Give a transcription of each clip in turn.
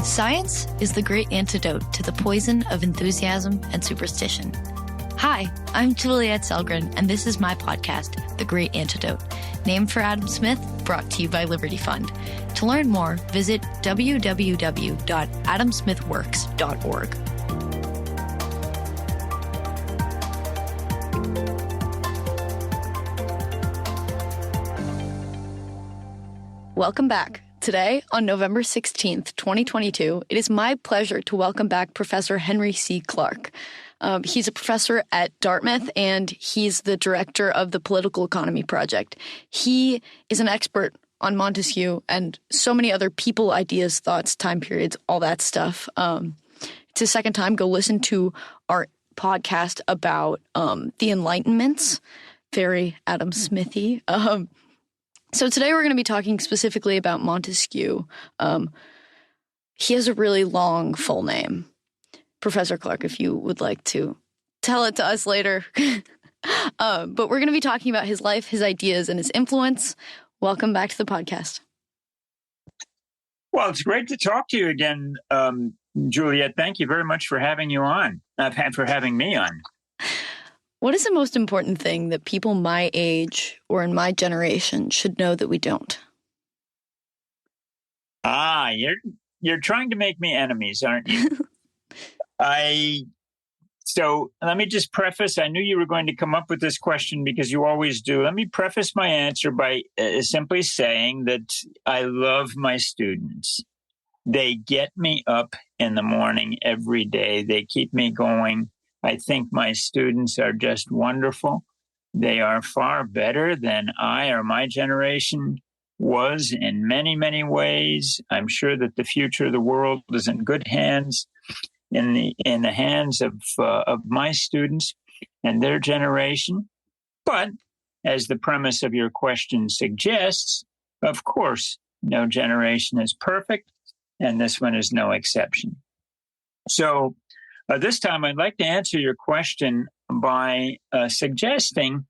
Science is the great antidote to the poison of enthusiasm and superstition. Hi, I'm Juliette Sellgren, and this is my podcast, The Great Antidote, named for Adam Smith, brought to you by Liberty Fund. To learn more, visit www.adamsmithworks.org. Welcome back. Today, on November 16th, 2022, it is my pleasure to welcome back Professor Henry C. Clark. He's a professor at Dartmouth, and he's the director of the Political Economy Project. He is an expert on Montesquieu and so many other people, ideas, thoughts, time periods, all that stuff. It's his second time. Go listen to our podcast about the Enlightenments. Very Adam Smithy. So today we're going to be talking specifically about Montesquieu. He has a really long full name. Professor Clark, if you would like to tell it to us later. But we're going to be talking about his life, his ideas, and his influence. Welcome back to the podcast. Well, it's great to talk to you again, Juliette. Thank you very much for having me on. What is the most important thing that people my age or in my generation should know that we don't? You're trying to make me enemies, aren't you? So let me just preface, I knew you were going to come up with this question because you always do. Let me preface my answer by simply saying that I love my students. They get me up in the morning every day. They keep me going. I think my students are just wonderful. They are far better than I or my generation was in many, many ways. I'm sure that the future of the world is in good hands, in the hands of my students and their generation. But as the premise of your question suggests, of course, no generation is perfect, and this one is no exception. So this time, I'd like to answer your question by suggesting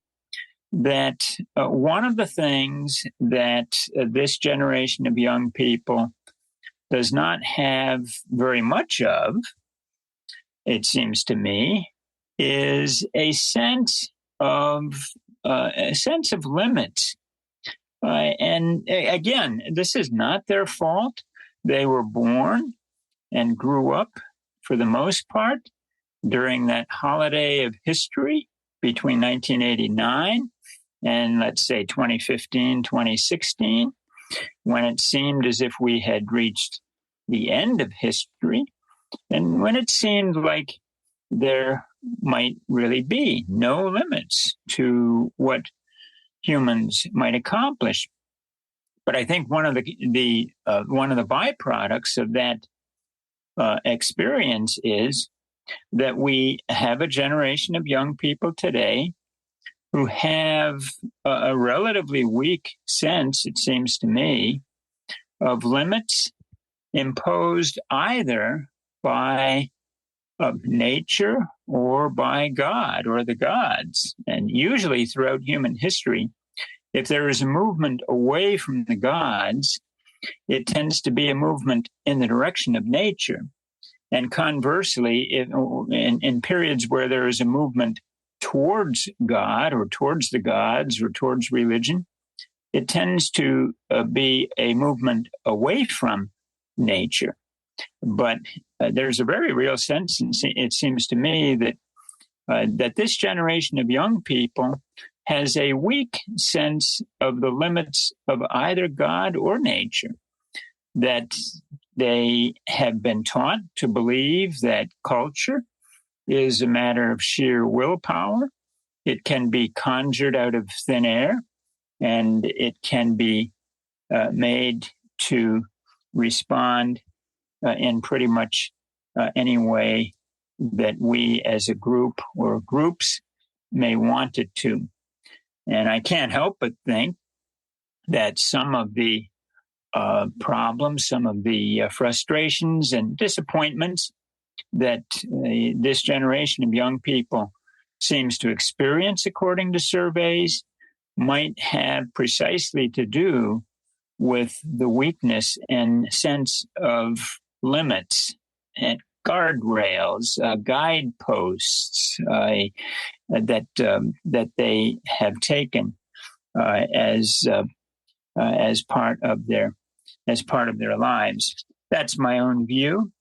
that one of the things that this generation of young people does not have very much of, it seems to me, is a sense of limits. And again, this is not their fault. They were born and grew up, for the most part, during that holiday of history between 1989 and, let's say, 2015, 2016, when it seemed as if we had reached the end of history, and when it seemed like there might really be no limits to what humans might accomplish. But I think one of the byproducts of that experience is that we have a generation of young people today who have a relatively weak sense, it seems to me, of limits imposed either by nature or by God or the gods. And usually throughout human history, if there is a movement away from the gods, it tends to be a movement in the direction of nature. And conversely, in periods where there is a movement towards God or towards the gods or towards religion, it tends to be a movement away from nature. But there's a very real sense, it seems to me, that this generation of young people has a weak sense of the limits of either God or nature, that they have been taught to believe that culture is a matter of sheer willpower. It can be conjured out of thin air, and it can be made to respond in pretty much any way that we as a group or groups may want it to. And I can't help but think that some of the problems, some of the frustrations and disappointments that this generation of young people seems to experience, according to surveys, might have precisely to do with the weakness and sense of limits and guardrails, guideposts that they have taken as part of their lives. That's my own view.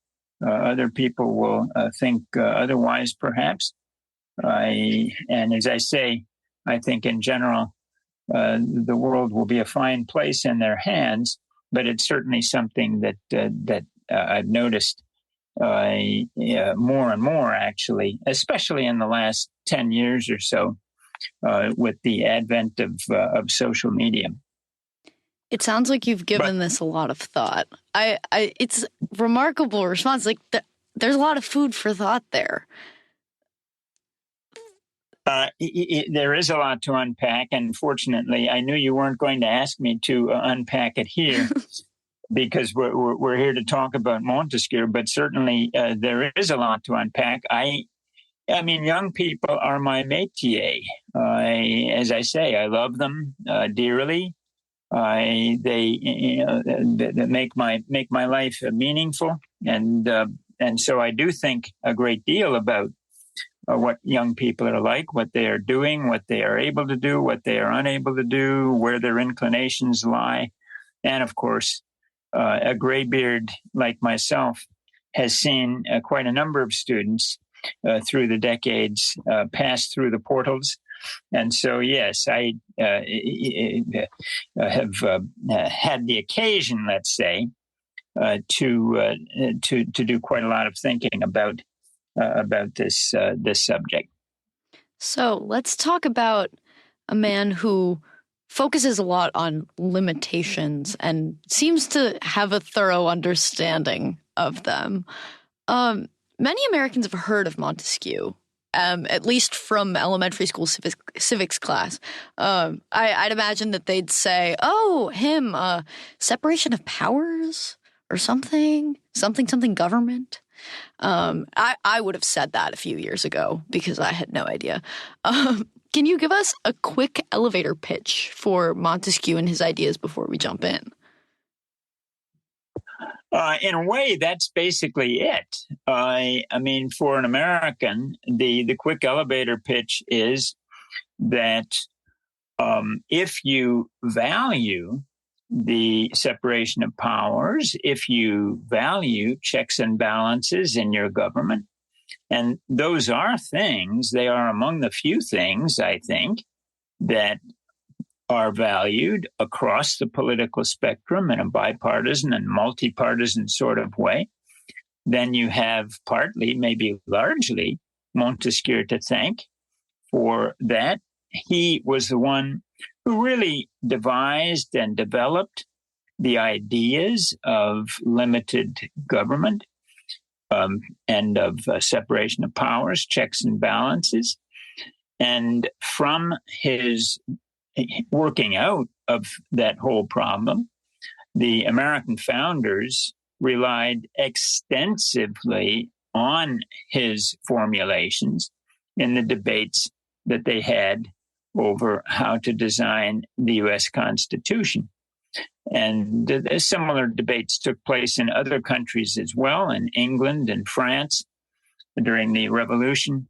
Other people will think otherwise, perhaps. And as I say, I think in general, the world will be a fine place in their hands. But it's certainly something that I've noticed more and more, actually, especially in the last 10 years or so, with the advent of social media. It sounds like you've given this a lot of thought. It's a remarkable response. Like there's a lot of food for thought there. There is a lot to unpack, and fortunately, I knew you weren't going to ask me to unpack it here because we're here to talk about Montesquieu. But certainly, there is a lot to unpack. I mean, young people are my métier. As I say, I love them dearly. They make my life meaningful, and so I do think a great deal about what young people are like, what they are doing, what they are able to do, what they are unable to do, where their inclinations lie. And of course, a graybeard like myself has seen quite a number of students through the decades pass through the portals. And so, yes, I have had the occasion, let's say, to do quite a lot of thinking about this subject. So let's talk about a man who focuses a lot on limitations and seems to have a thorough understanding of them. Many Americans have heard of Montesquieu, at least from elementary school civics class. I'd imagine that they'd say, "Oh, him, separation of powers or something government." I would have said that a few years ago because I had no idea. Can you give us a quick elevator pitch for Montesquieu and his ideas before we jump in? In a way, that's basically it. I mean, for an American, the quick elevator pitch is that if you value the separation of powers, if you value checks and balances in your government, and those are things, they are among the few things, I think, that are valued across the political spectrum in a bipartisan and multi-partisan sort of way, then you have partly, maybe largely, Montesquieu to thank for that. He was the one who really devised and developed the ideas of limited government and of separation of powers, checks and balances. And from his working out of that whole problem, the American founders relied extensively on his formulations in the debates that they had over how to design the U.S. Constitution. And similar debates took place in other countries as well, in England and France during the Revolution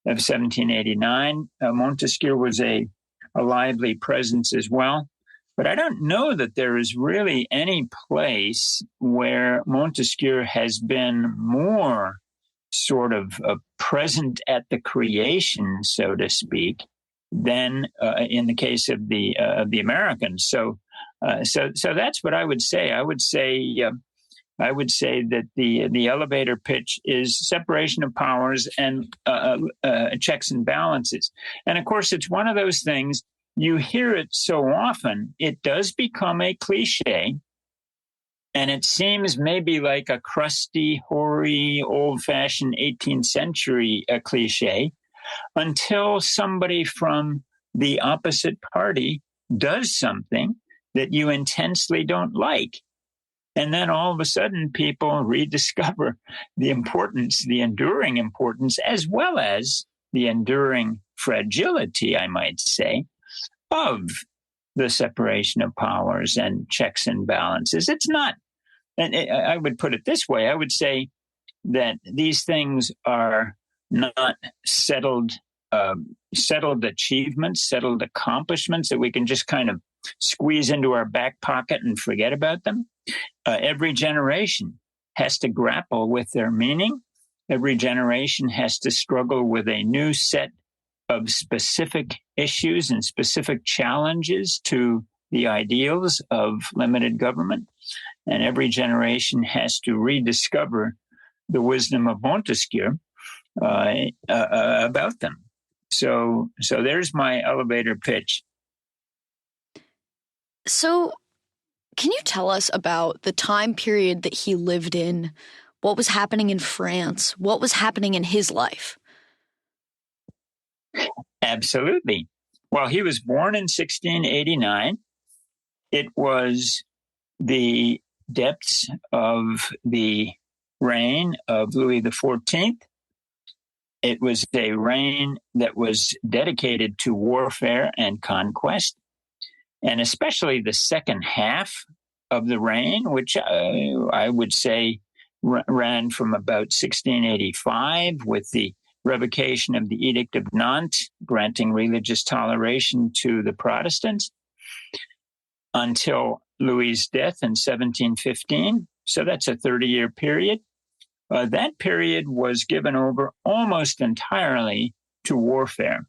of 1789. Montesquieu was a lively presence as well. But I don't know that there is really any place where Montesquieu has been more sort of present at the creation, so to speak, than in the case of the Americans. So that's what I would say. I would say that the elevator pitch is separation of powers and checks and balances. And of course, it's one of those things. You hear it so often, it does become a cliche, and it seems maybe like a crusty, hoary, old-fashioned 18th century cliche, until somebody from the opposite party does something that you intensely don't like. And then all of a sudden, people rediscover the importance, the enduring importance, as well as the enduring fragility, I might say, of the separation of powers and checks and balances. It's not and I would put it this way. I would say that these things are not settled achievements, settled accomplishments that we can just kind of squeeze into our back pocket and forget about them. Every generation has to grapple with their meaning. Every generation has to struggle with a new set of specific issues and specific challenges to the ideals of limited government. And every generation has to rediscover the wisdom of Montesquieu about them. So there's my elevator pitch. So can you tell us about the time period that he lived in? What was happening in France? What was happening in his life? Absolutely. Well, he was born in 1689. It was the depths of the reign of Louis XIV. It was a reign that was dedicated to warfare and conquest, and especially the second half of the reign, which I would say ran from about 1685 with the revocation of the Edict of Nantes, granting religious toleration to the Protestants, until Louis's death in 1715. So that's a 30-year period. That period was given over almost entirely to warfare.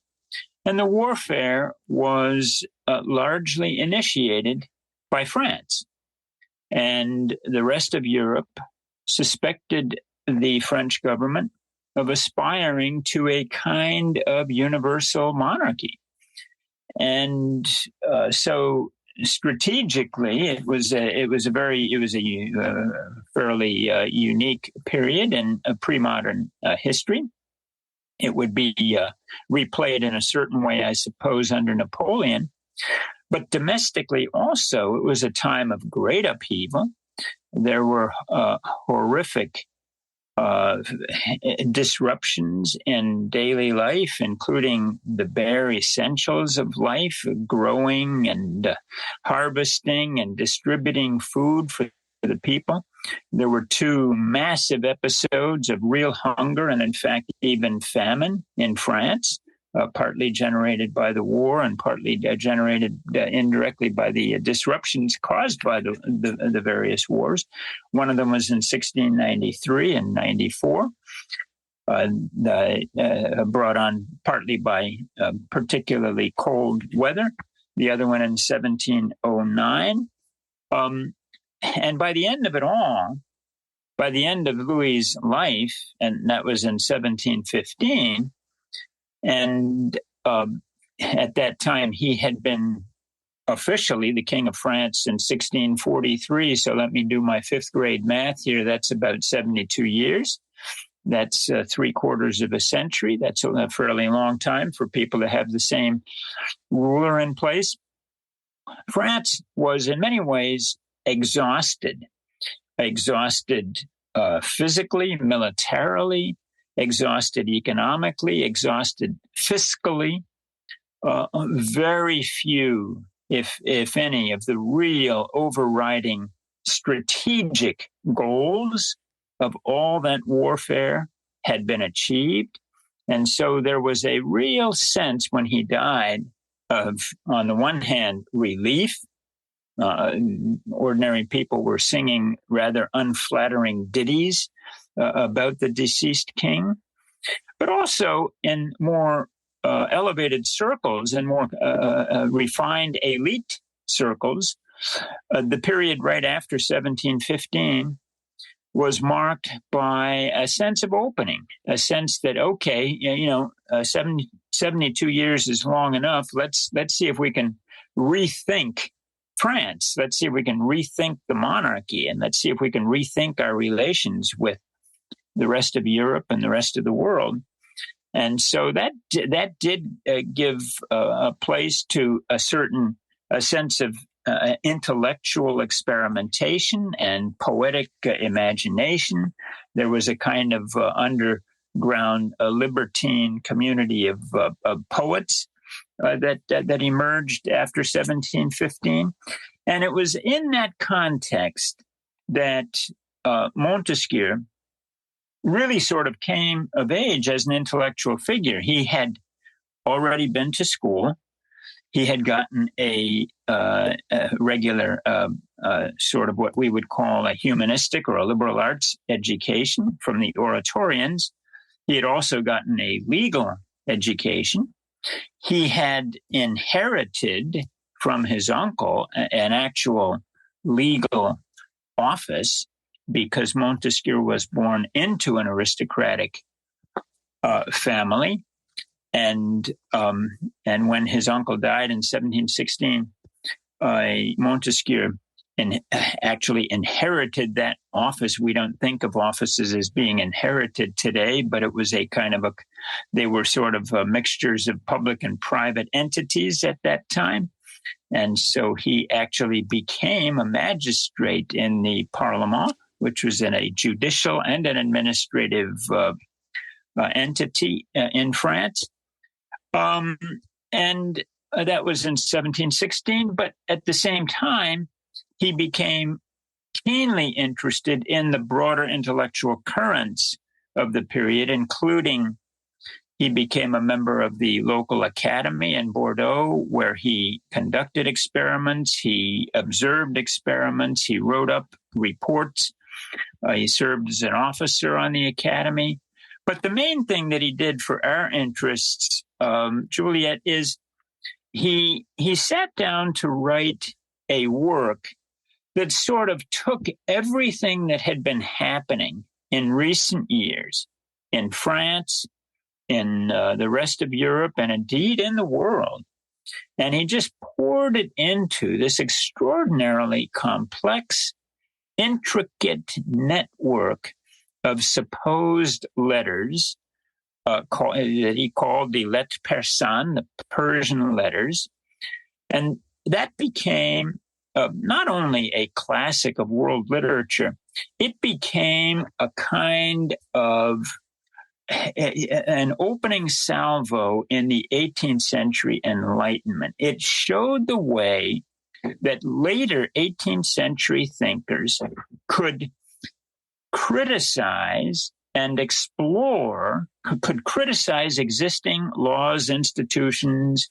And the warfare was largely initiated by France. And the rest of Europe suspected the French government of aspiring to a kind of universal monarchy. And so strategically, it was a fairly unique period in a pre-modern history. It would be replayed in a certain way, I suppose, under Napoleon. But domestically also, it was a time of great upheaval. There were horrific disruptions in daily life, including the bare essentials of life, growing and harvesting and distributing food for the people. There were two massive episodes of real hunger and, in fact, even famine in France, partly generated by the war and partly generated indirectly by the disruptions caused by the various wars. One of them was in 1693 and 94, brought on partly by particularly cold weather. The other one in 1709. And by the end of it all, by the end of Louis's life, and that was in 1715, and at that time, he had been officially the King of France in 1643. So let me do my fifth grade math here. That's about 72 years. That's 3/4 of a century. That's a fairly long time for people to have the same ruler in place. France was in many ways exhausted physically, militarily, exhausted economically, exhausted fiscally. Very few, if any, of the real overriding strategic goals of all that warfare had been achieved. And so there was a real sense when he died of, on the one hand, relief. Ordinary people were singing rather unflattering ditties about the deceased king, but also in more elevated circles and more refined elite circles. The period right after 1715 was marked by a sense of opening, a sense that, okay, 72 years is long enough. Let's see if we can rethink France. Let's see if we can rethink the monarchy, and let's see if we can rethink our relations with the rest of Europe and the rest of the world. And so that did give a place to a sense of intellectual experimentation and poetic imagination. There was a kind of underground libertine community of poets that emerged after 1715. And it was in that context that Montesquieu really sort of came of age as an intellectual figure. He had already been to school. He had gotten a regular sort of what we would call a humanistic or a liberal arts education from the Oratorians. He had also gotten a legal education. He had inherited from his uncle an actual legal office because Montesquieu was born into an aristocratic family. And when his uncle died in 1716, Montesquieu actually inherited that office. We don't think of offices as being inherited today, but it was a kind of they were sort of mixtures of public and private entities at that time. And so he actually became a magistrate in the Parlement, which was in a judicial and an administrative entity in France. And that was in 1716. But at the same time, he became keenly interested in the broader intellectual currents of the period, including he became a member of the local academy in Bordeaux, where he conducted experiments, he observed experiments, he wrote up reports, he served as an officer on the academy. But the main thing that he did for our interests, Juliette, is he sat down to write a work that sort of took everything that had been happening in recent years in France, in the rest of Europe, and indeed in the world. And he just poured it into this extraordinarily complex, intricate network of supposed letters that he called the lettres persanes, the Persian letters. And that became not only a classic of world literature, it became a kind of an opening salvo in the 18th century Enlightenment. It showed the way that later 18th century thinkers could criticize and explore, could criticize existing laws, institutions,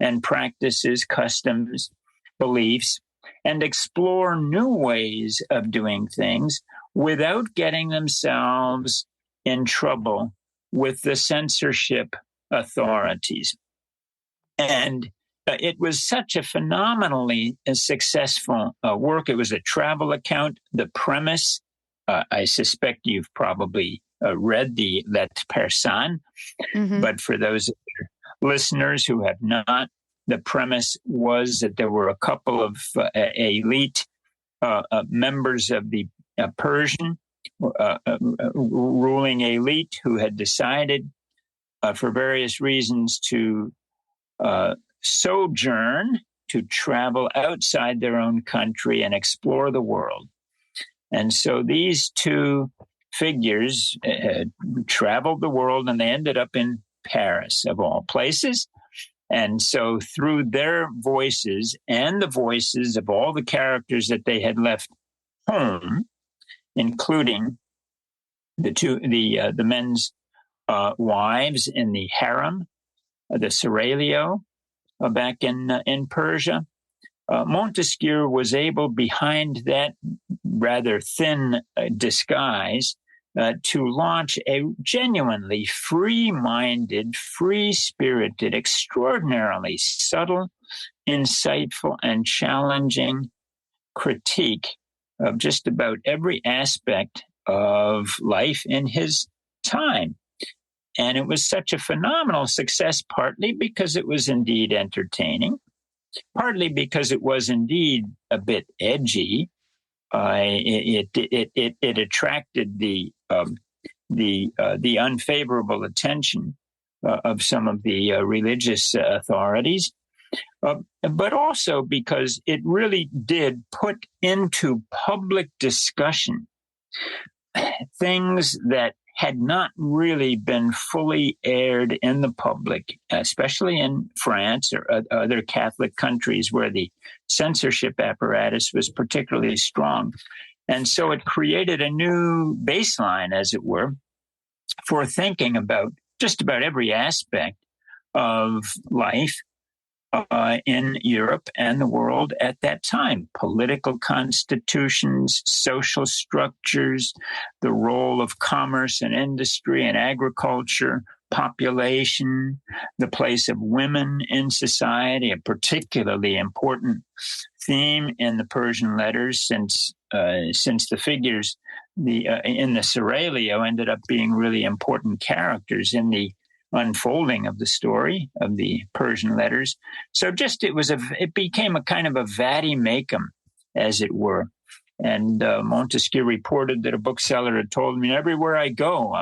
and practices, customs, beliefs, and explore new ways of doing things without getting themselves in trouble with the censorship authorities. And it was such a phenomenally successful work. It was a travel account. The premise, I suspect you've probably read the Lettres Persanes, but for those of your listeners who have not, the premise was that there were a couple of elite members of the Persian ruling elite who had decided for various reasons to sojourn, to travel outside their own country and explore the world. And so these two figures traveled the world, and they ended up in Paris, of all places. And so through their voices and the voices of all the characters that they had left home, including the men's wives in the harem, the seraglio, back in Persia, Montesquieu was able, behind that rather thin disguise, to launch a genuinely free-minded, free-spirited, extraordinarily subtle, insightful, and challenging critique of just about every aspect of life in his time. And it was such a phenomenal success, partly because it was indeed entertaining, partly because it was indeed a bit edgy. It attracted the unfavorable attention of some of the religious authorities, but also because it really did put into public discussion things that had not really been fully aired in the public, especially in France or other Catholic countries where the censorship apparatus was particularly strong. And so it created a new baseline, as it were, for thinking about just about every aspect of life in Europe and the world at that time. Political constitutions, social structures, the role of commerce and industry and agriculture, population, the place of women in society, a particularly important theme in the Persian letters, since the figures in the Seraglio ended up being really important characters in the unfolding of the story of the Persian letters. So it became a kind of a vade-mecum, as it were. And Montesquieu reported that a bookseller had told me, everywhere I go,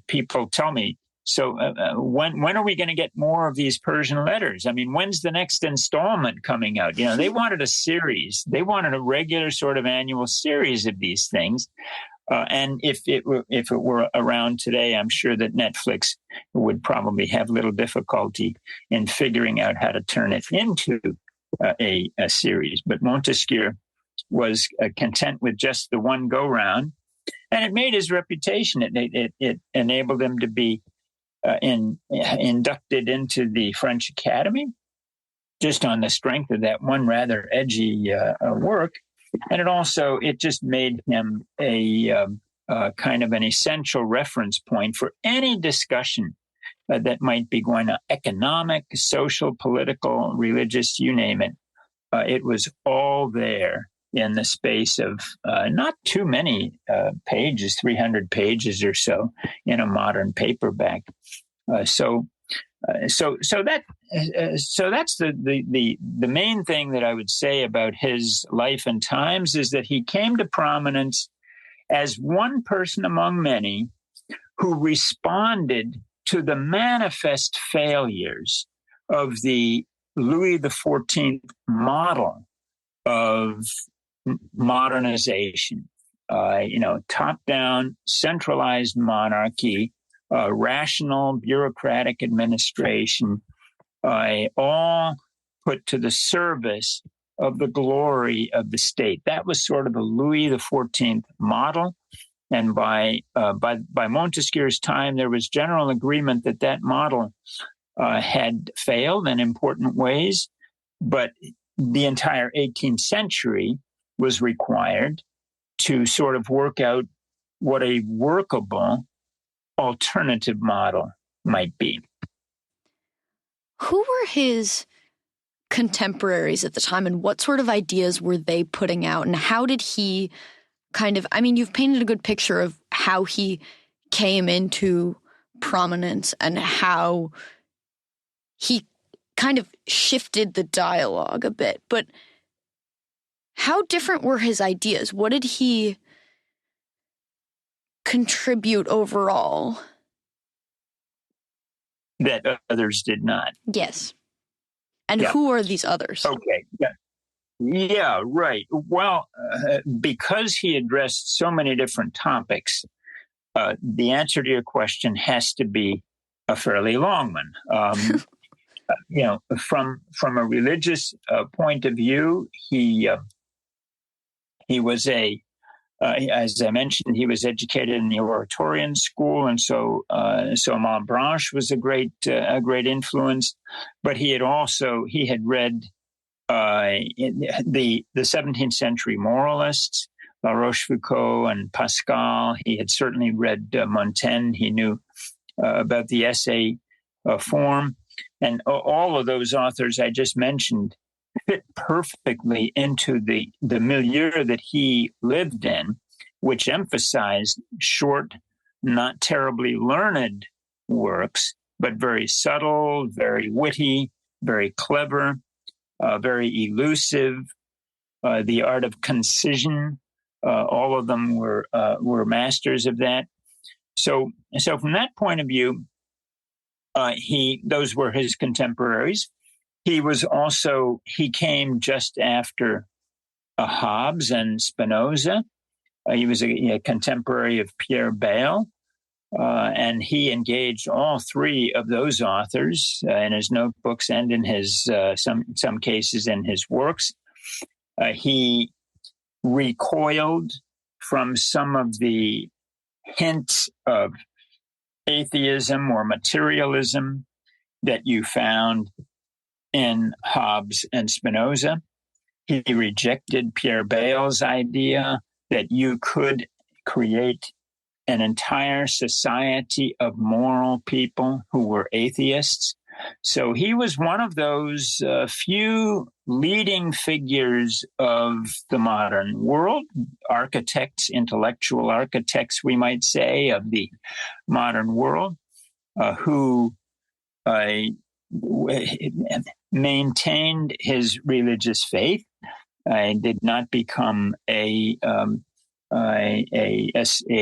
people tell me, so when are we going to get more of these Persian letters? I mean, when's the next installment coming out? They wanted a series. They wanted a regular sort of annual series of these things. And if it were around today, I'm sure that Netflix would probably have little difficulty in figuring out how to turn it into a series. But Montesquieu was content with just the one go-round, and it made his reputation. It enabled him to be inducted into the French Academy, just on the strength of that one rather edgy work. And it just made him a kind of an essential reference point for any discussion that might be going on, economic, social, political, religious, you name it. It was all there in the space of not too many pages, 300 pages or so in a modern paperback. So that's the main thing that I would say about his life and times, is that he came to prominence as one person among many who responded to the manifest failures of the Louis XIV model of modernization. Top-down, centralized monarchy, rational bureaucratic administration, all put to the service of the glory of the state. That was sort of the Louis XIV model. And by Montesquieu's time, there was general agreement that model had failed in important ways, but the entire 18th century was required to sort of work out what a workable alternative model might be. Who were his contemporaries at the time, and what sort of ideas were they putting out, and how did he you've painted a good picture of how he came into prominence and how he kind of shifted the dialogue a bit, but how different were his ideas? What did he contribute overall that others did not? Yes. And who are these others? Okay. Yeah, right. Well, because he addressed so many different topics, the answer to your question has to be a fairly long one. From a religious point of view, he was as I mentioned, he was educated in the Oratorian school, and so Malebranche was a great influence. But he had read the 17th century moralists, La Rochefoucauld and Pascal. He had certainly read Montaigne. He knew about the essay form, and all of those authors I just mentioned fit perfectly into the milieu that he lived in, which emphasized short, not terribly learned works, but very subtle, very witty, very clever, very elusive, the art of concision. All of them were masters of that. So from that point of view, those were his contemporaries. He came just after Hobbes and Spinoza. He was a contemporary of Pierre Bayle, and he engaged all three of those authors in his notebooks and in his some cases in his works. He recoiled from some of the hints of atheism or materialism that you found in Hobbes and Spinoza. He rejected Pierre Bayle's idea that you could create an entire society of moral people who were atheists. So he was one of those few leading figures of the modern world, architects, intellectual architects, we might say, of the modern world, who maintained his religious faith. Did not become a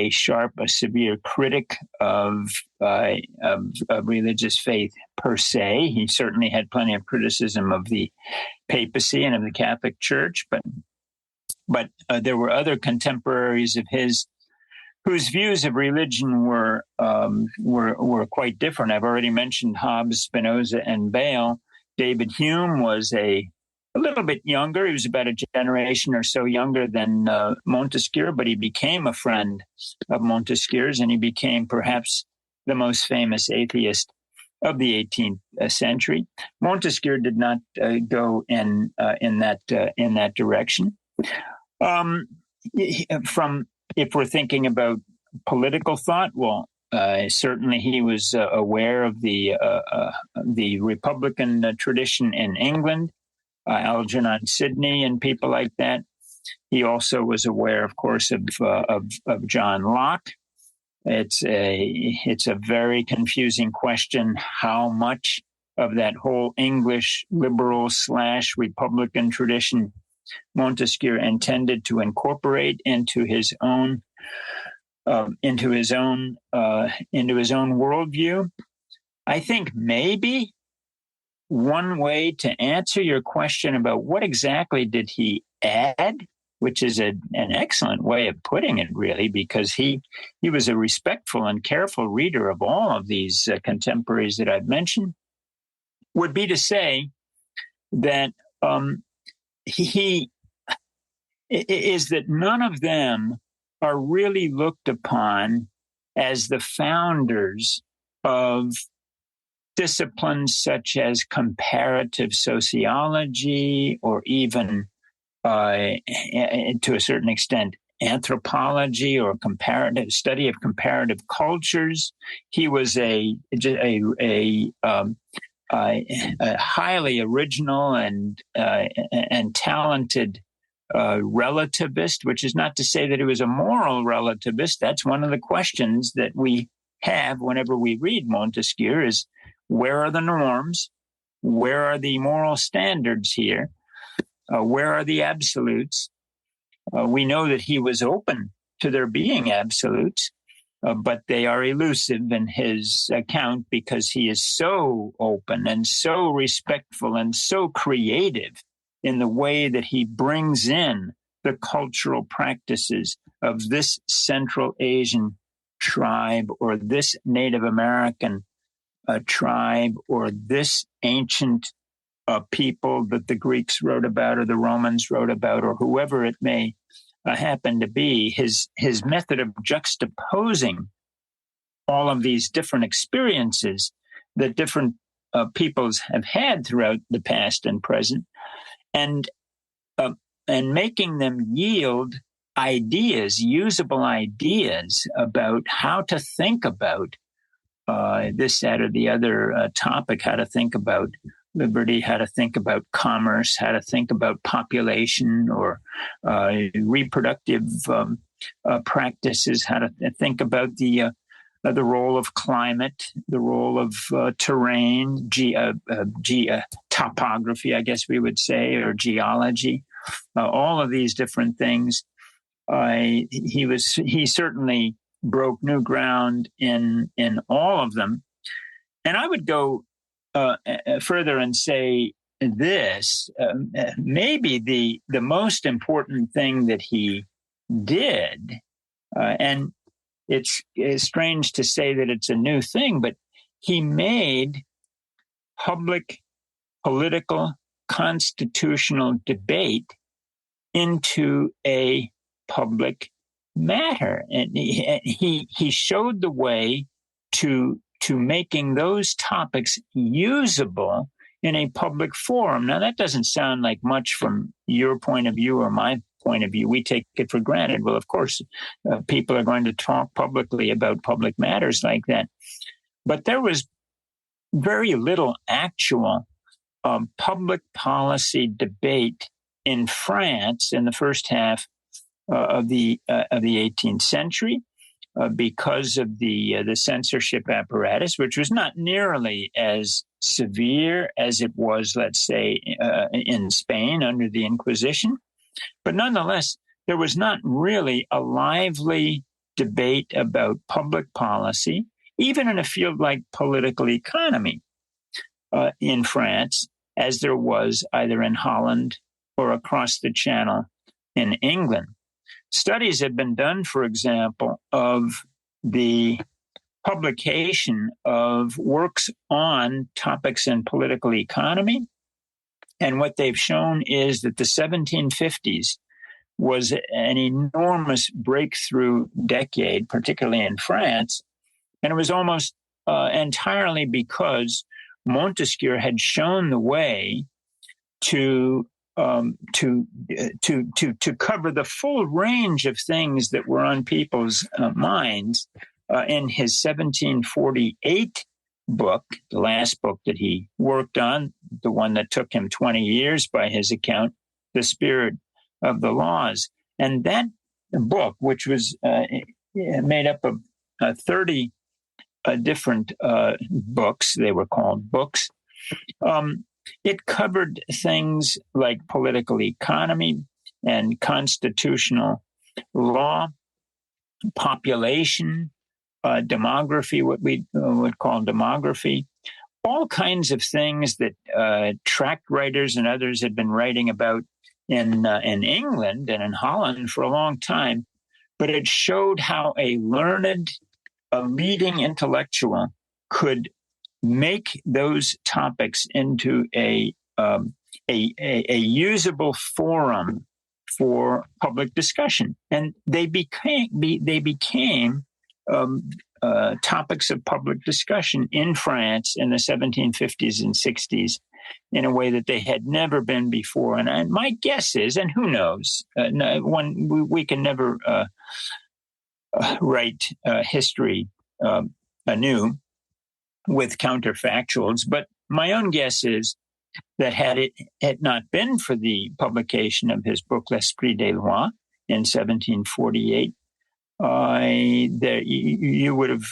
sharp, a severe critic of religious faith per se. He certainly had plenty of criticism of the papacy and of the Catholic Church, but there were other contemporaries of his whose views of religion were quite different. I've already mentioned Hobbes, Spinoza, and Bayle. David Hume was a little bit younger. He was about a generation or so younger than Montesquieu, but he became a friend of Montesquieu's, and he became perhaps the most famous atheist of the 18th century. Montesquieu did not go in that direction. If we're thinking about political thought, well, certainly he was aware of the Republican tradition in England. Algernon Sidney and people like that. He also was aware, of course, of John Locke. It's a very confusing question how much of that whole English liberal / Republican tradition Montesquieu intended to incorporate into his own worldview. I think maybe one way to answer your question about what exactly did he add, which is an excellent way of putting it, really, because he was a respectful and careful reader of all of these contemporaries that I've mentioned, would be to say that he is that none of them are really looked upon as the founders of disciplines such as comparative sociology or even, to a certain extent, anthropology or comparative study of comparative cultures. He was a highly original and talented relativist, which is not to say that he was a moral relativist. That's one of the questions that we have whenever we read Montesquieu is, where are the norms? Where are the moral standards here? Where are the absolutes? We know that he was open to there being absolutes, but they are elusive in his account because he is so open and so respectful and so creative in the way that he brings in the cultural practices of this Central Asian tribe or this Native American tribe or this ancient people that the Greeks wrote about or the Romans wrote about or whoever it may happen to be. His method of juxtaposing all of these different experiences that different peoples have had throughout the past and present, and making them yield ideas, usable ideas about how to think about this, that, or the other topic, how to think about liberty, how to think about commerce, how to think about population or reproductive practices, how to think about the role of climate, the role of terrain, topography, I guess we would say, or geology, all of these different things. He certainly broke new ground in all of them. And I would go further and say this, maybe the most important thing that he did, and it's strange to say that it's a new thing, but he made public, political, constitutional debate into a public matter. And he showed the way to making those topics usable in a public forum. Now, that doesn't sound like much from your point of view or my point of view. We take it for granted. Well, of course, people are going to talk publicly about public matters like that. But there was very little actual public policy debate in France in the first half of the 18th century because of the censorship apparatus, which was not nearly as severe as it was, let's say, in Spain under the Inquisition. But nonetheless, there was not really a lively debate about public policy, even in a field like political economy in France, as there was either in Holland or across the Channel in England. Studies have been done, for example, of the publication of works on topics in political economy. And what they've shown is that the 1750s was an enormous breakthrough decade, particularly in France. And it was almost entirely because Montesquieu had shown the way to cover the full range of things that were on people's minds in his 1748 book, the last book that he worked on, the one that took him 20 years by his account, The Spirit of the Laws. And that book, which was made up of 30 different books, they were called books, it covered things like political economy and constitutional law, population, demography, what we would call demography, all kinds of things that tract writers and others had been writing about in England and in Holland for a long time. But it showed how a learned, a leading intellectual could make those topics into a usable forum for public discussion, and they became topics of public discussion in France in the 1750s and 60s in a way that they had never been before. And my guess is, and who knows, we can never write history anew with counterfactuals, but my own guess is that had it had not been for the publication of his book L'Esprit des Lois in 1748, you would have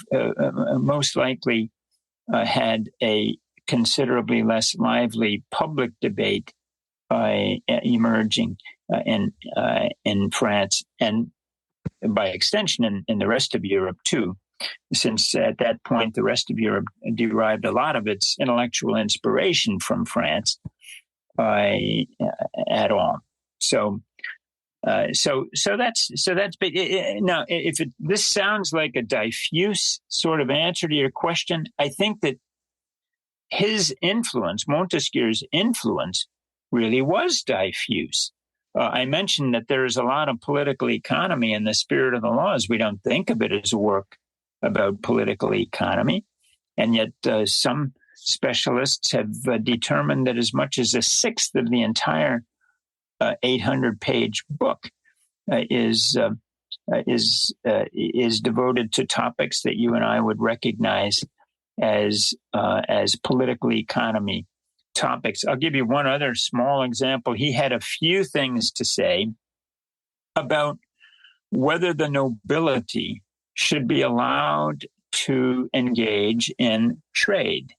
most likely had a considerably less lively public debate emerging in France, and by extension in the rest of Europe too, since at that point the rest of Europe derived a lot of its intellectual inspiration from France at all. So that's now. If this sounds like a diffuse sort of answer to your question, I think that his influence, Montesquieu's influence, really was diffuse. I mentioned that there is a lot of political economy in The Spirit of the Laws. We don't think of it as a work about political economy, and yet some specialists have determined that as much as a sixth of the entire 800-page book is devoted to topics that you and I would recognize as political economy topics. I'll give you one other small example. He had a few things to say about whether the nobility should be allowed to engage in trade.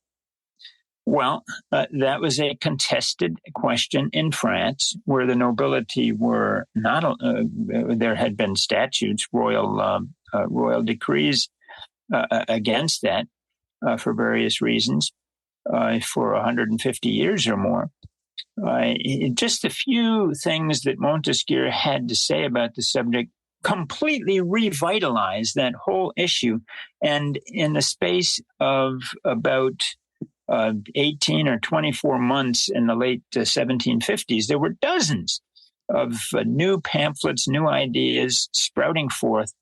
Well, that was a contested question in France, where the nobility were not. There had been statutes, royal decrees against that for various reasons for 150 years or more. Just a few things that Montesquieu had to say about the subject completely revitalized that whole issue. And in the space of about 18 or 24 months in the late 1750s, there were dozens new pamphlets, new ideas sprouting forth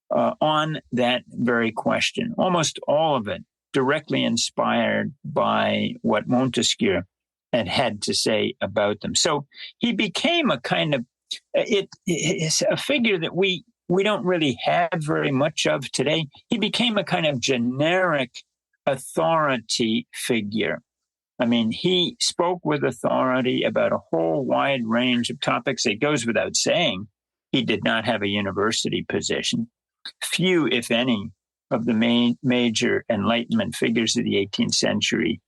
on that very question. Almost all of it directly inspired by what Montesquieu had to say about them. So he became a kind of, it's a figure that we don't really have very much of today. He became a kind of generic authority figure. I mean, he spoke with authority about a whole wide range of topics. It goes without saying he did not have a university position. Few, if any, of the major Enlightenment figures of the 18th century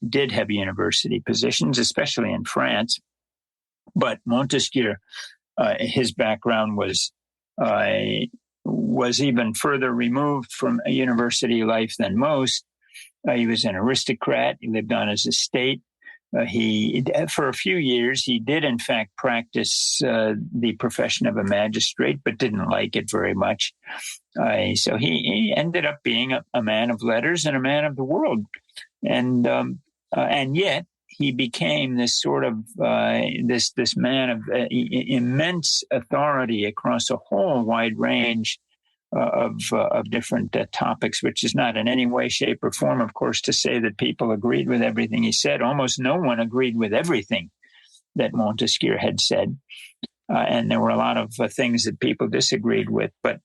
did have university positions, especially in France. But Montesquieu, his background was even further removed from a university life than most. He was an aristocrat. He lived on his estate. For a few years, he did, in fact, practice the profession of a magistrate, but didn't like it very much. So he ended up being a man of letters and a man of the world. And yet he became this sort of this man of immense authority across a whole wide range of different topics, which is not in any way, shape, or form, of course, to say that people agreed with everything he said. Almost no one agreed with everything that Montesquieu had said, and there were a lot of things that people disagreed with. But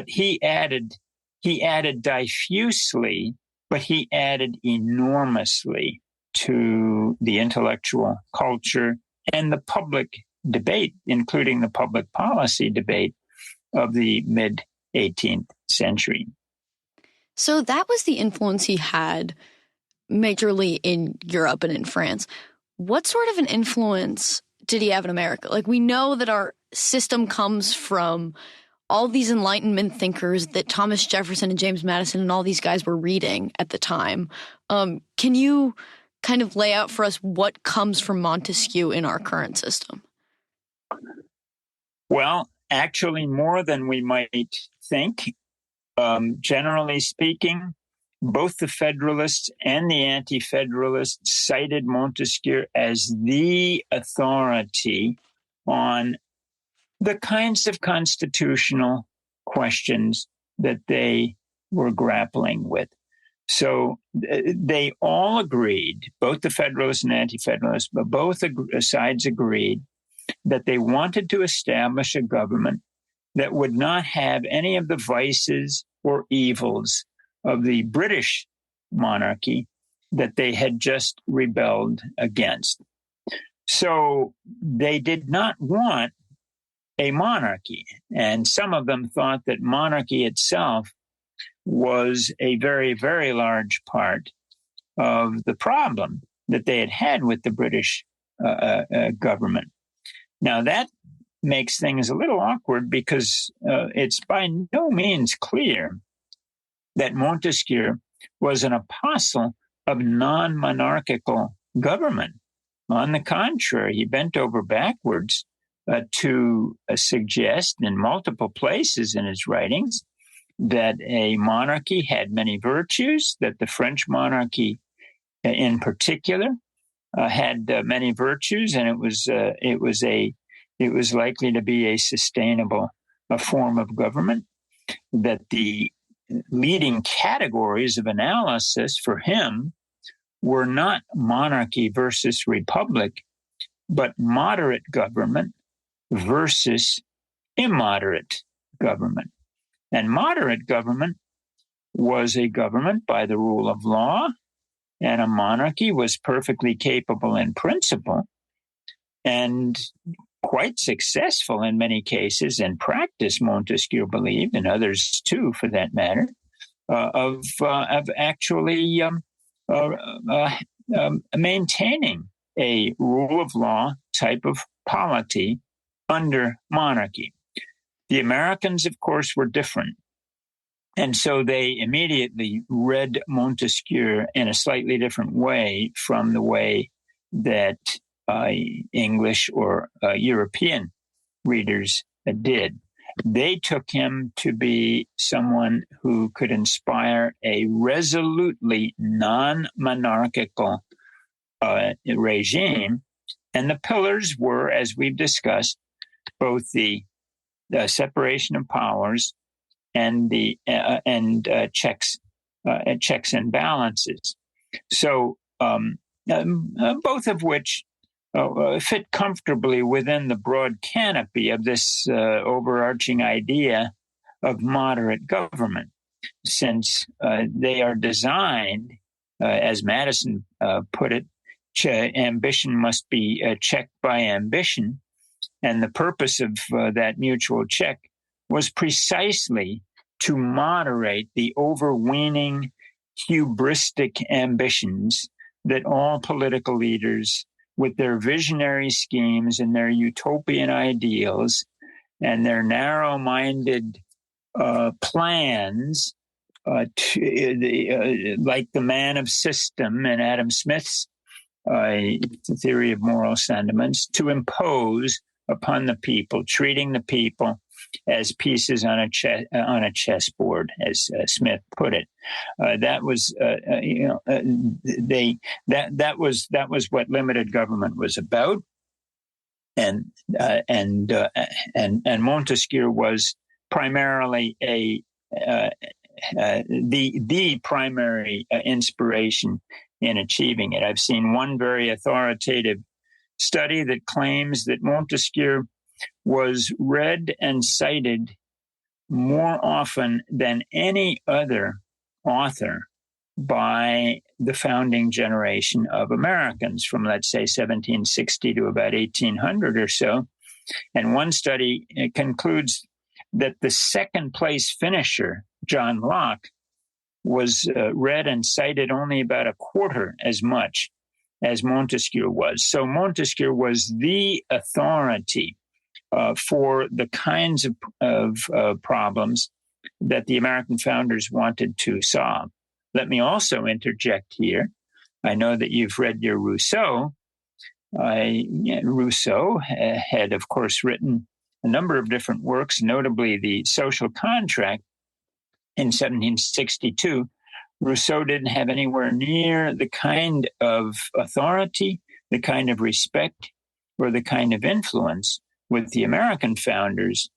he added diffusely, but he added enormously to the intellectual culture and the public debate, including the public policy debate of the mid-18th century. So that was the influence he had majorly in Europe and in France. What sort of an influence did he have in America? Like, we know that our system comes from all these Enlightenment thinkers that Thomas Jefferson and James Madison and all these guys were reading at the time. Can you kind of lay out for us what comes from Montesquieu in our current system? Well, actually, more than we might think. Generally speaking, both the Federalists and the Anti-Federalists cited Montesquieu as the authority on the kinds of constitutional questions that they were grappling with. So they all agreed, both the Federalists and Anti-Federalists, but both sides agreed that they wanted to establish a government that would not have any of the vices or evils of the British monarchy that they had just rebelled against. So they did not want a monarchy, and some of them thought that monarchy itself was a very, very large part of the problem that they had had with the British government. Now, that makes things a little awkward because it's by no means clear that Montesquieu was an apostle of non-monarchical government. On the contrary, he bent over backwards to suggest in multiple places in his writings that a monarchy had many virtues, that the French monarchy in particular had many virtues, and it was likely to be a sustainable form of government, that the leading categories of analysis for him were not monarchy versus republic, but moderate government versus immoderate government. And moderate government was a government by the rule of law, and a monarchy was perfectly capable in principle and quite successful in many cases. In practice, Montesquieu believed, and others too for that matter, of actually maintaining a rule of law type of polity under monarchy. The Americans, of course, were different. And so they immediately read Montesquieu in a slightly different way from the way that English or European readers did. They took him to be someone who could inspire a resolutely non-monarchical regime And the pillars were, as we've discussed, both the separation of powers and the checks and balances. So both of which fit comfortably within the broad canopy of this overarching idea of moderate government, since they are designed, as Madison put it, ambition must be checked by ambition. And the purpose of that mutual check was precisely to moderate the overweening hubristic ambitions that all political leaders, with their visionary schemes and their utopian ideals and their narrow-minded plans, like the man of system and Adam Smith's theory of moral sentiments, to impose upon the people, treating the people as pieces on a chessboard, as Smith put it. That was that was what limited government was about, and Montesquieu was primarily the primary inspiration in achieving it. I've seen one very authoritative study that claims that Montesquieu was read and cited more often than any other author by the founding generation of Americans from, let's say, 1760 to about 1800 or so. And one study concludes that the second place finisher, John Locke, was read and cited only about a quarter as much as Montesquieu was. So Montesquieu was the authority for the kinds of problems that the American founders wanted to solve. Let me also interject here. I know that you've read your Rousseau. Rousseau had, of course, written a number of different works, notably The Social Contract in 1762. Rousseau didn't have anywhere near the kind of authority, the kind of respect, or the kind of influence with the American founders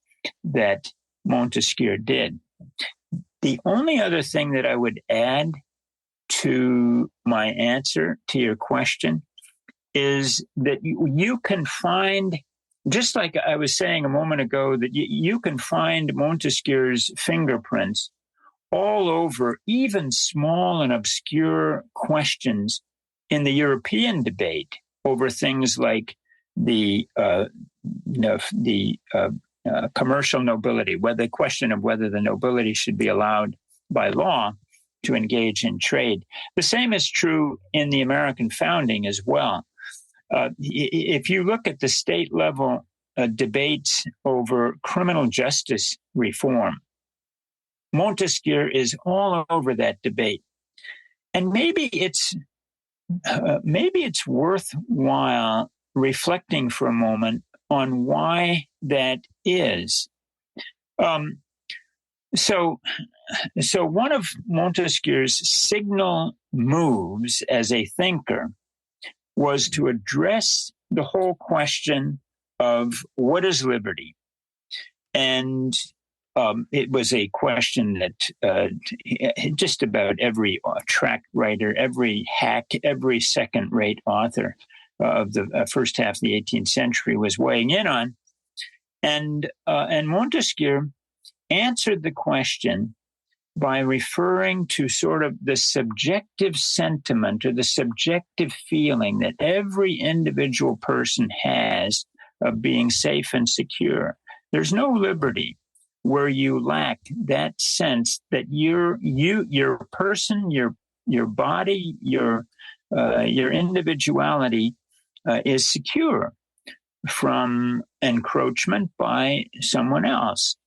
that Montesquieu did. The only other thing that I would add to my answer to your question is that you can find, just like I was saying a moment ago, that you can find Montesquieu's fingerprints all over even small and obscure questions in the European debate over things like the commercial nobility, whether the question of whether the nobility should be allowed by law to engage in trade. The same is true in the American founding as well. If you look at the state level debates over criminal justice reform, Montesquieu is all over that debate. And maybe it's worthwhile reflecting for a moment on why that is. So one of Montesquieu's signal moves as a thinker was to address the whole question of what is liberty. And it was a question that just about every tract writer, every hack, every second-rate author of the first half of the 18th century was weighing in on. And Montesquieu answered the question by referring to sort of the subjective sentiment or the subjective feeling that every individual person has of being safe and secure. There's no liberty where you lack that sense that your person, your body, your individuality is secure from encroachment by someone else.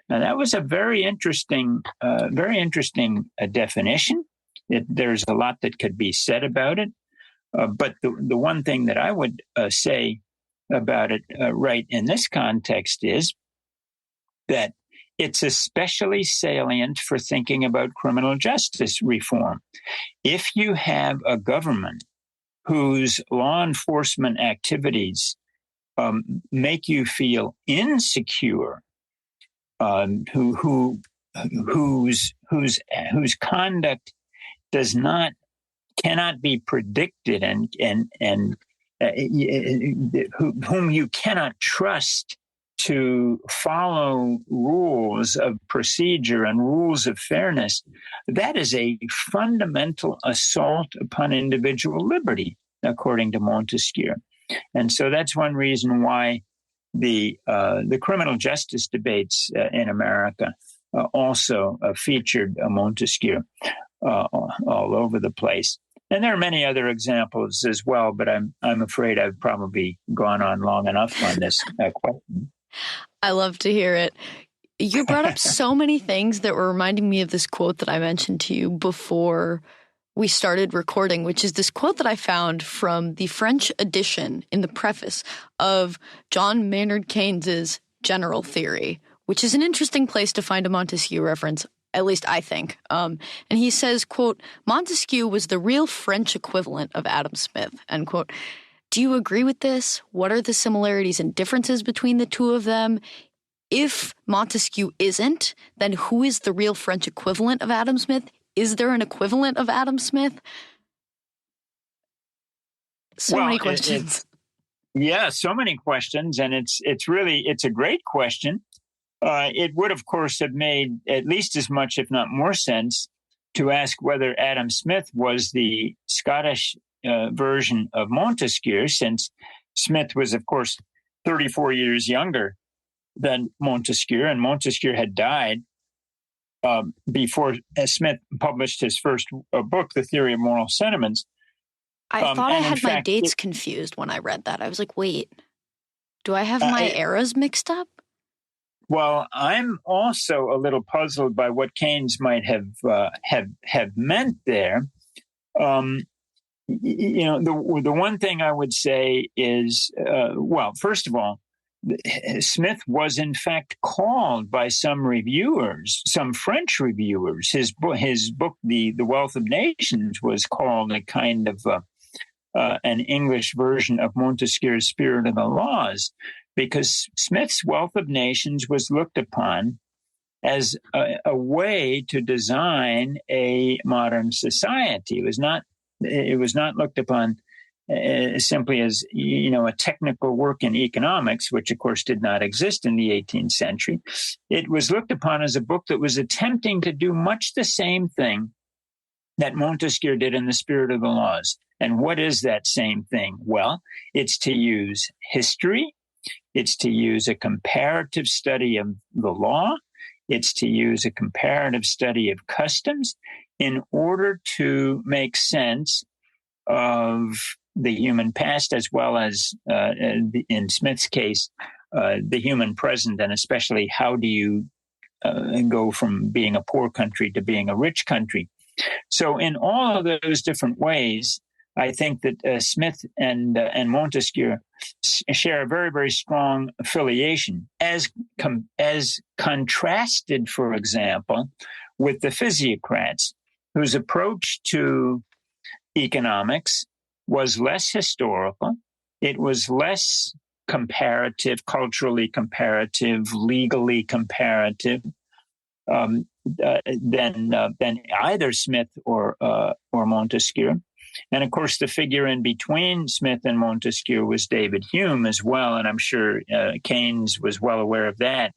Now, that was a very interesting definition. There's a lot that could be said about it, but the one thing that I would say about it right in this context is that it's especially salient for thinking about criminal justice reform. If you have a government whose law enforcement activities make you feel insecure, whose conduct cannot be predicted, and whom you cannot trust to follow rules of procedure and rules of fairness, that is a fundamental assault upon individual liberty, according to Montesquieu. And so that's one reason why the criminal justice debates in America also featured Montesquieu all over the place. And there are many other examples as well, but I'm afraid I've probably gone on long enough on this question. I love to hear it. You brought up so many things that were reminding me of this quote that I mentioned to you before we started recording, which is this quote that I found from the French edition in the preface of John Maynard Keynes's General Theory, which is an interesting place to find a Montesquieu reference, at least I think. And he says, quote, "Montesquieu was the real French equivalent of Adam Smith," end quote. Do you agree with this? What are the similarities and differences between the two of them? If Montesquieu isn't, then who is the real French equivalent of Adam Smith? Is there an equivalent of Adam Smith? So many questions. So many questions, and it's a great question. It would, of course, have made at least as much, if not more sense, to ask whether Adam Smith was the Scottish version of Montesquieu, since Smith was, of course, 34 years younger than Montesquieu, and Montesquieu had died before Smith published his first book, The Theory of Moral Sentiments. I thought I had my dates confused when I read that. I was like, wait, do I have my eras mixed up? Well, I'm also a little puzzled by what Keynes might have meant there. The one thing I would say is, first of all, Smith was in fact called by some reviewers, some French reviewers. His book, The Wealth of Nations, was called a kind of an English version of Montesquieu's Spirit of the Laws, because Smith's Wealth of Nations was looked upon as a way to design a modern society. It was not looked upon simply as, a technical work in economics, which of course did not exist in the 18th century. It was looked upon as a book that was attempting to do much the same thing that Montesquieu did in the Spirit of the Laws. And what is that same thing? Well, it's to use history. It's to use a comparative study of the law. It's to use a comparative study of customs in order to make sense of the human past, as well as, in Smith's case, the human present, and especially how do you go from being a poor country to being a rich country. So in all of those different ways, I think that Smith and Montesquieu share a very, very strong affiliation, as contrasted, for example, with the physiocrats, whose approach to economics was less historical. It was less comparative, culturally comparative, legally comparative than either Smith or Montesquieu. And of course, the figure in between Smith and Montesquieu was David Hume as well, and I'm sure Keynes was well aware of that.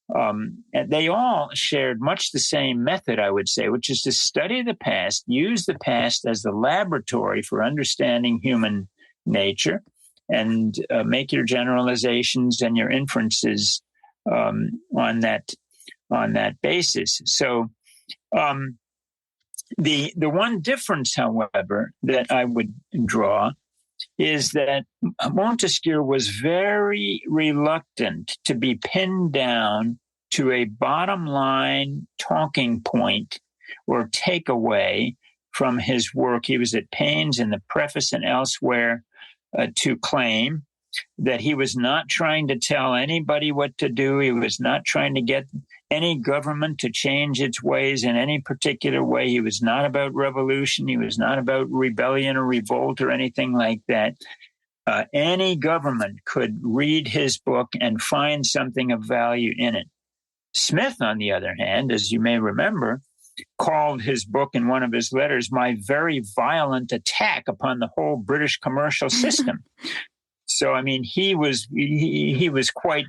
And they all shared much the same method, I would say, which is to study the past, use the past as the laboratory for understanding human nature, and make your generalizations and your inferences on that basis. So the one difference, however, that I would draw is that Montesquieu was very reluctant to be pinned down to a bottom line talking point or takeaway from his work. He was at pains in the preface and elsewhere to claim that he was not trying to tell anybody what to do. He was not trying to get any government to change its ways in any particular way. He was not about revolution. He was not about rebellion or revolt or anything like that. Any government could read his book and find something of value in it. Smith, on the other hand, as you may remember, called his book in one of his letters my very violent attack upon the whole British commercial system. So, I mean, he was quite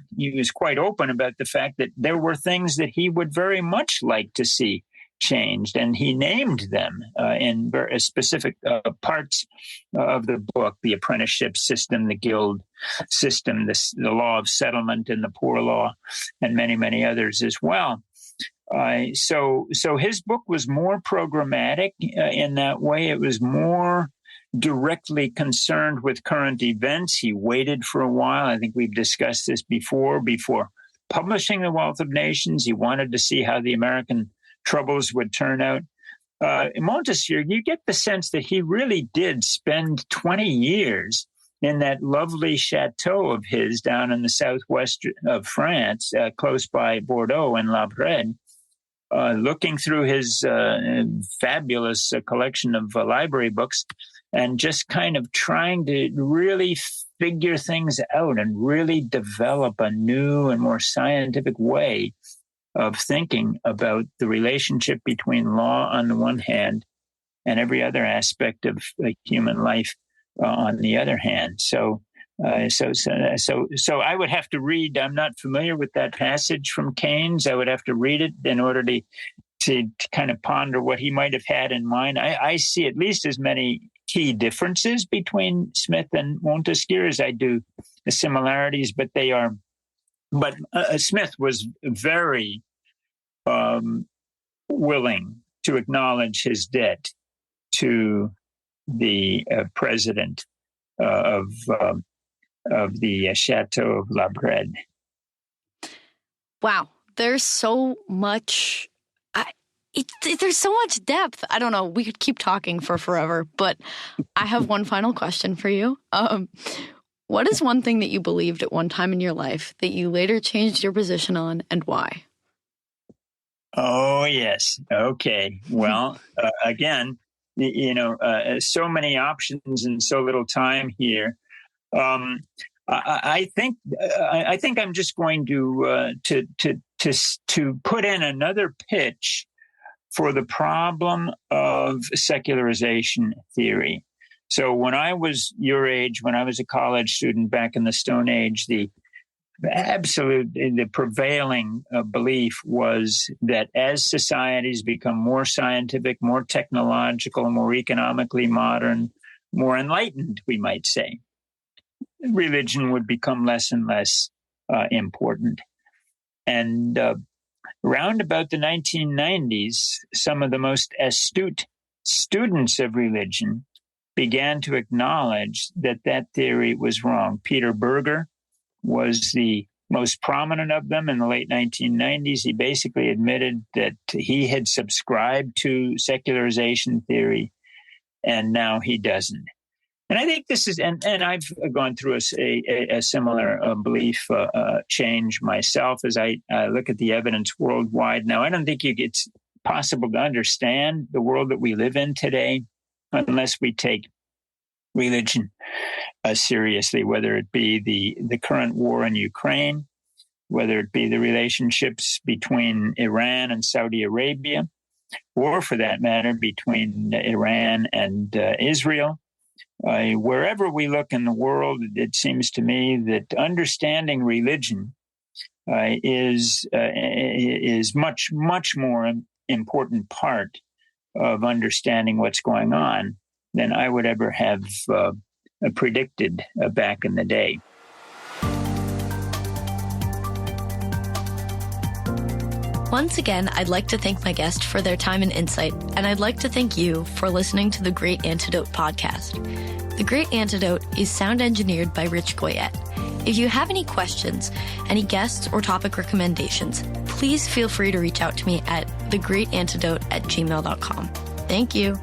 open about the fact that there were things that he would very much like to see changed, and he named them in very specific parts of the book: the apprenticeship system, the guild system, the law of settlement, and the poor law, and many, many others as well. So his book was more programmatic in that way. It was more directly concerned with current events. He waited for a while. I think we've discussed this before publishing The Wealth of Nations. He wanted to see how the American troubles would turn out. Montesquieu, you get the sense that he really did spend 20 years in that lovely chateau of his down in the southwest of France, close by Bordeaux in La Brede, looking through his fabulous collection of library books and just kind of trying to really figure things out and really develop a new and more scientific way of thinking about the relationship between law on the one hand and every other aspect of human life on the other hand. So I would have to read. I'm not familiar with that passage from Keynes. I would have to read it in order to kind of ponder what he might have had in mind. I see at least as many key differences between Smith and Montesquieu as I do the similarities, but they are. But Smith was very willing to acknowledge his debt to the president of the Chateau of La Brede. Wow, there's so much. There's so much depth. I don't know. We could keep talking for forever, but I have one final question for you. What is one thing that you believed at one time in your life that you later changed your position on, and why? Oh, yes. Okay. Well, again, so many options and so little time here. I think I'm just going to put in another pitch for the problem of secularization theory. So when I was your age, when I was a college student back in the Stone Age, the prevailing belief was that as societies become more scientific, more technological, more economically modern, more enlightened, we might say, religion would become less and less important. And around about the 1990s, some of the most astute students of religion began to acknowledge that theory was wrong. Peter Berger was the most prominent of them in the late 1990s. He basically admitted that he had subscribed to secularization theory, and now he doesn't. And I think this is, and I've gone through a similar belief change myself as I look at the evidence worldwide. Now, I don't think it's possible to understand the world that we live in today unless we take religion seriously, whether it be the current war in Ukraine, whether it be the relationships between Iran and Saudi Arabia, or for that matter, between Iran and Israel. Wherever we look in the world, it seems to me that understanding religion is much, much more important part of understanding what's going on than I would ever have predicted back in the day. Once again, I'd like to thank my guest for their time and insight, and I'd like to thank you for listening to the Great Antidote podcast. The Great Antidote is sound engineered by Rich Goyette. If you have any questions, any guests or topic recommendations, please feel free to reach out to me at thegreatantidote@gmail.com. Thank you.